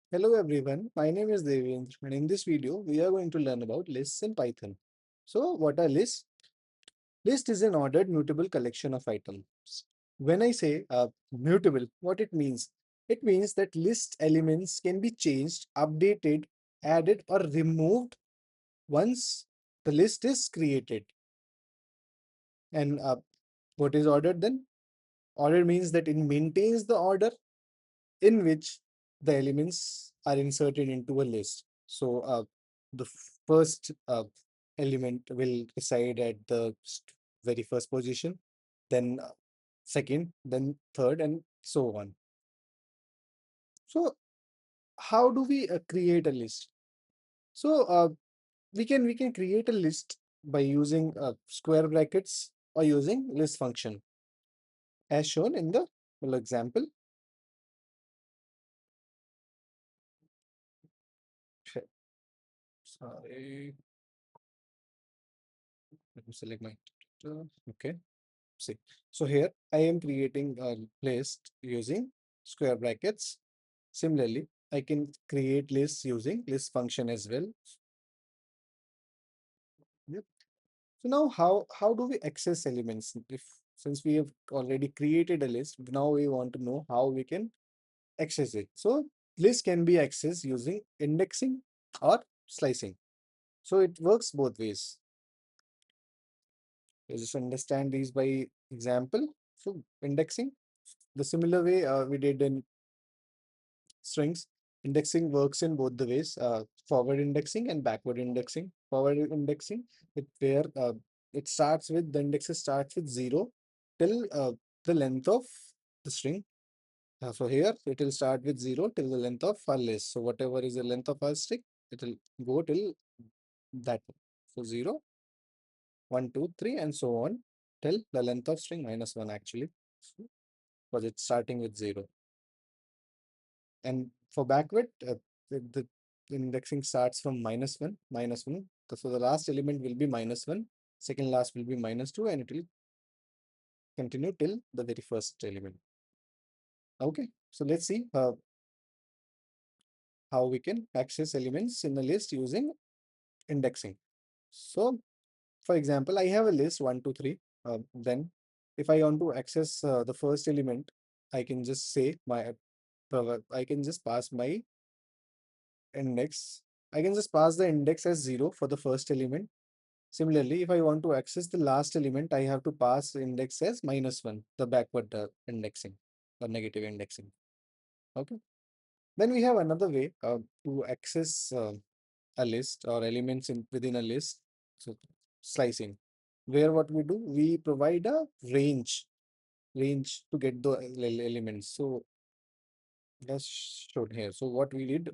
Hello everyone, my name is Devendra and in this video we are going to learn about lists in Python. So what are lists? List is an ordered mutable collection of items. When I say mutable, what it means? It means that list elements can be changed, updated, added or removed once the list is created. And what is ordered then? Order means that it maintains the order in which the elements are inserted into a list. So the first element will reside at the very first position, then second, then third, and so on. So how do we create a list? So we can create a list by using square brackets or using list function as shown in the example. Sorry, let me select my okay. See, so here I am creating a list using square brackets. Similarly, I can create lists using list function as well. Yep. So now how do we access elements? If since we have already created a list, now we want to know how we can access it. So list can be accessed using indexing or slicing. So it works both ways. You just understand these by example. So indexing, the similar way we did in strings. Indexing works in both the ways, forward indexing and backward indexing. Forward indexing, where it starts with the indexes starts with 0 till the length of the string. So here it will start with 0 till the length of our list. So whatever is the length of our string, it will go till that one. So 0, 1, 2, 3, and so on till the length of string minus 1 actually. So, because it's starting with 0. And for backward, the indexing starts from minus 1. So the last element will be minus 1, second last will be minus 2, and it will continue till the very first element. Okay, so let's see how we can access elements in a list using indexing. So, for example, I have a list 1, 2, 3. Then, if I want to access the first element, I can just say I can just pass my index. I can just pass the index as 0 for the first element. Similarly, if I want to access the last element, I have to pass index as minus 1, the backward indexing or negative indexing. Okay. Then we have another way to access a list or elements within a list. So slicing, where what we do, we provide a range to get the elements. So that's shown here. So what we did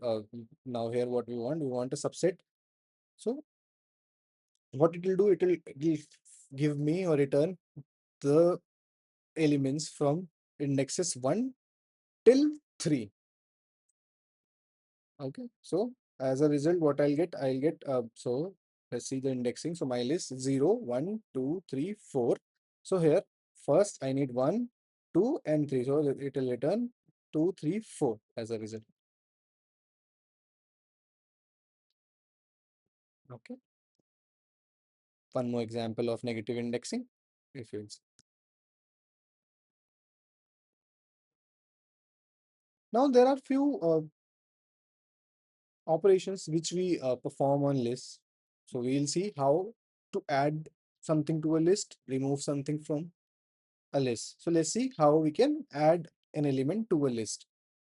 now here, what we want a subset. So what it will do, it will give me or return the elements from indexes 1 till 3. Okay, so as a result, what I'll get so let's see the indexing. So my list 0, 1, 2, 3, 4. So here first I need 1, 2, and 3. So it will return 2, 3, 4 as a result. Okay, one more example of negative indexing. If you Now there are few operations which we perform on lists. So we'll see how to add something to a list, remove something from a list. So let's see how we can add an element to a list.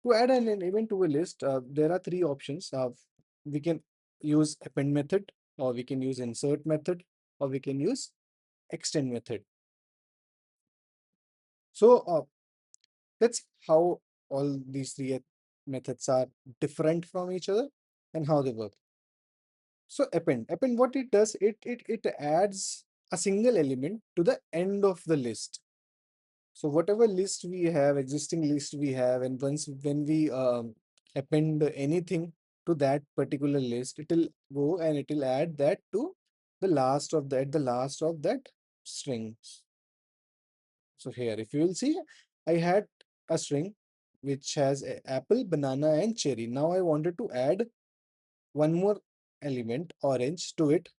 To add an element to a list, there are three options. We can use append method, or we can use insert method, or we can use extend method. So let's see how all these three methods are different from each other and how they work. So append, what it does, it adds a single element to the end of the list. So whatever list we have, existing list we have, and once when we append anything to that particular list, it will go and it will add that to the last of that string. So here, if you will see, I had a string which has apple, banana, and cherry. Now I wanted to add one more element, orange, to it.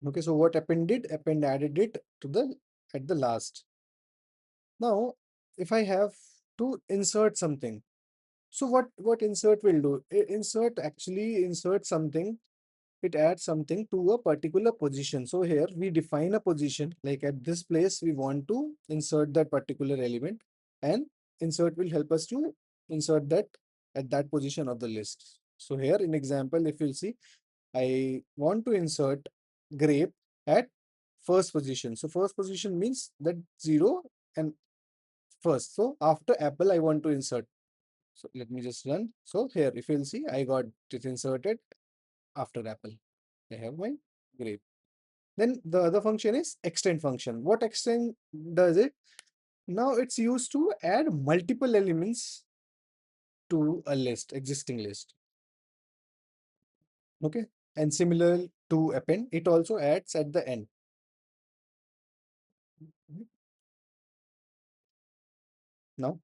Okay, so what append did? Append added it to the at the last. Now, if I have to insert something, so what insert will do? Insert actually insert something. It adds something to a particular position. So here we define a position, like at this place we want to insert that particular element, and insert will help us to insert that at that position of the list. So here in example, if you'll see, I want to insert grape at first position. So first position means that 0 and first. So after apple, I want to insert. So let me just run. So here, if you'll see, I got it inserted after apple. I have my grape. Then the other function is extend function. What extend does it? Now it's used to add multiple elements to a list, existing list. Okay. And similar to append, it also adds at the end. Now,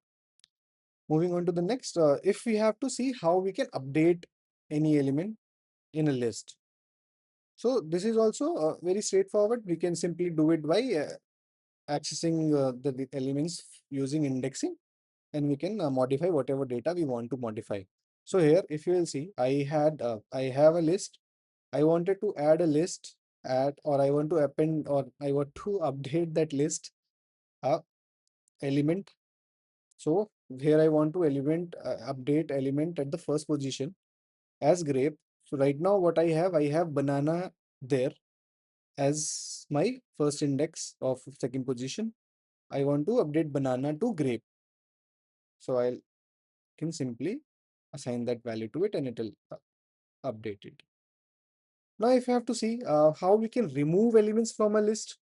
moving on to the next, if we have to see how we can update any element in a list. So this is also very straightforward. We can simply do it by accessing the elements using indexing, and we can modify whatever data we want to modify. So here, if you will see, I have a list. I wanted to add a list or I want to append, or I want to update that list element. So here I want to update element at the first position as grape. So right now what I have banana there as my first index of second position. I want to update banana to grape. So I can simply assign that value to it, and it will update it. Now, if you have to see how we can remove elements from a list.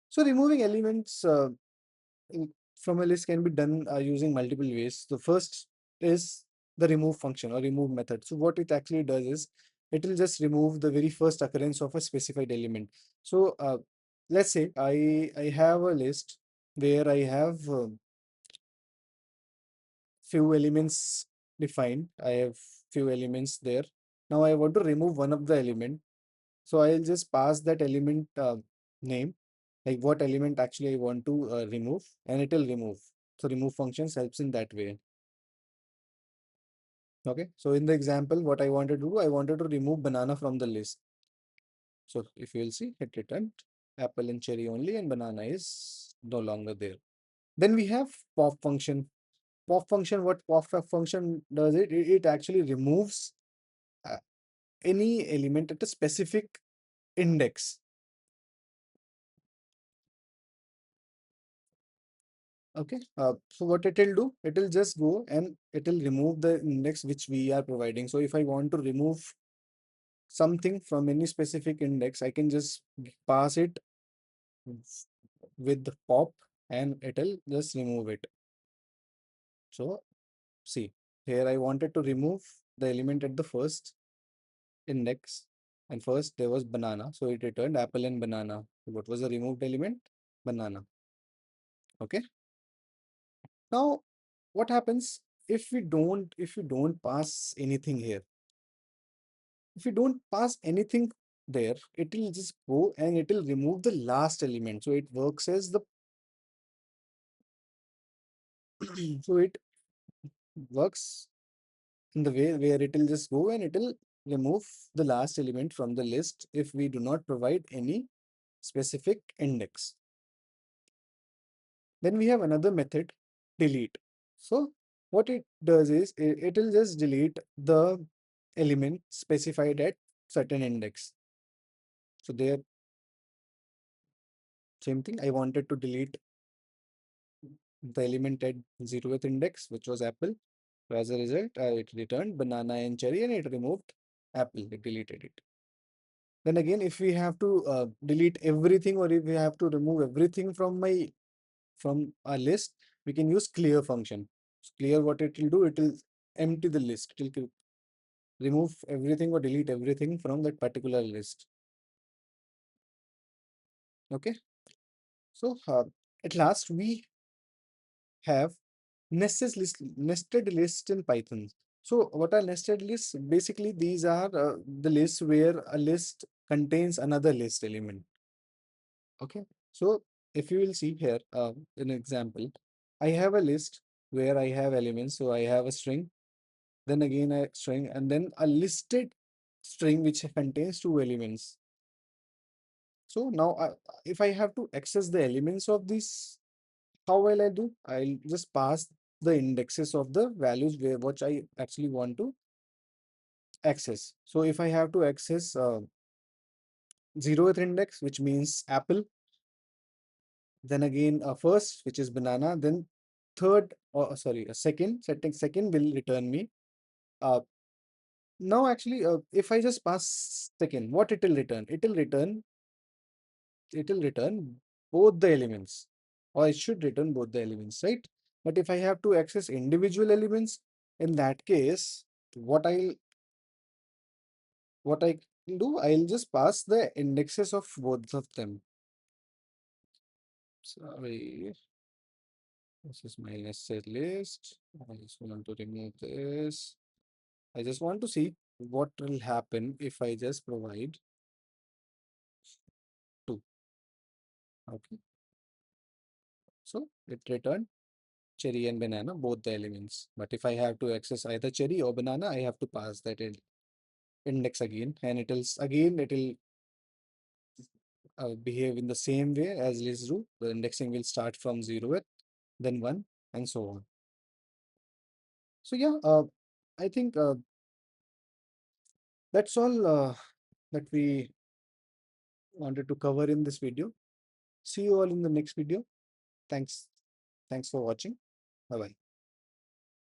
So removing elements from a list can be done using multiple ways. The first is the remove function or remove method. So what it actually does is it will just remove the very first occurrence of a specified element. So let's say I have a list where I have few elements defined. I have few elements there. Now I want to remove one of the element. So I'll just pass that element name, like what element actually I want to remove, and it will remove. So remove functions helps in that way. Okay. So in the example, what I wanted to do, I wanted to remove banana from the list. So if you'll see, it returned apple and cherry only, and banana is no longer there. Then we have pop function. Pop function, what pop function does it actually removes uh, any element at a specific index. Okay. So what it will do, it will just go and it will remove the index which we are providing. So if I want to remove something from any specific index, I can just pass it with the pop, and it'll just remove it. So see, here I wanted to remove the element at the first index, and first there was banana. So it returned apple and banana. What was the removed element? Banana. Okay. Now, what happens if we don't pass anything here? If you don't pass anything there, it will just go and it will remove the last element. So it works as the so it works in the way where it will just go and it will remove the last element from the list if we do not provide any specific index. Then we have another method, delete. So what it does is it will just delete the element specified at certain index. So there, same thing. I wanted to delete the element at 0th index, which was apple. So as a result, it returned banana and cherry, and it removed apple. It deleted it. Then again, if we have to delete everything, or if we have to remove everything from our list, we can use clear function. So clear, what it will do, it will empty the list. It will remove everything or delete everything from that particular list. Okay. So at last we have nested list in Python. So what are nested lists? Basically, these are the lists where a list contains another list element. Okay. So if you will see here, an example, I have a list where I have elements. So I have a string, then again a string, and then a listed string which contains two elements. So now if I have to access the elements of this, how will I do? I'll just pass the indexes of the values where which I actually want to access. So if I have to access 0th index, which means apple, then again a first, which is banana, then third, or sorry, a second, setting second will return me. Uh, Now actually, if I just pass second, what it will return? It will return both the elements, or it should return both the elements, right? But if I have to access individual elements, in that case, what I'll what I can do, I'll just pass the indexes of both of them. Sorry, this is my nested list. I just want to remove this. I just want to see what will happen if I just provide two. Okay, so it returned cherry and banana, both the elements. But if I have to access either cherry or banana, I have to pass that index again, and it will behave in the same way as list do. The indexing will start from 0th, then 1, and so on. So yeah, I think that's all that we wanted to cover in this video. See you all in the next video. Thanks. Thanks for watching. Bye bye.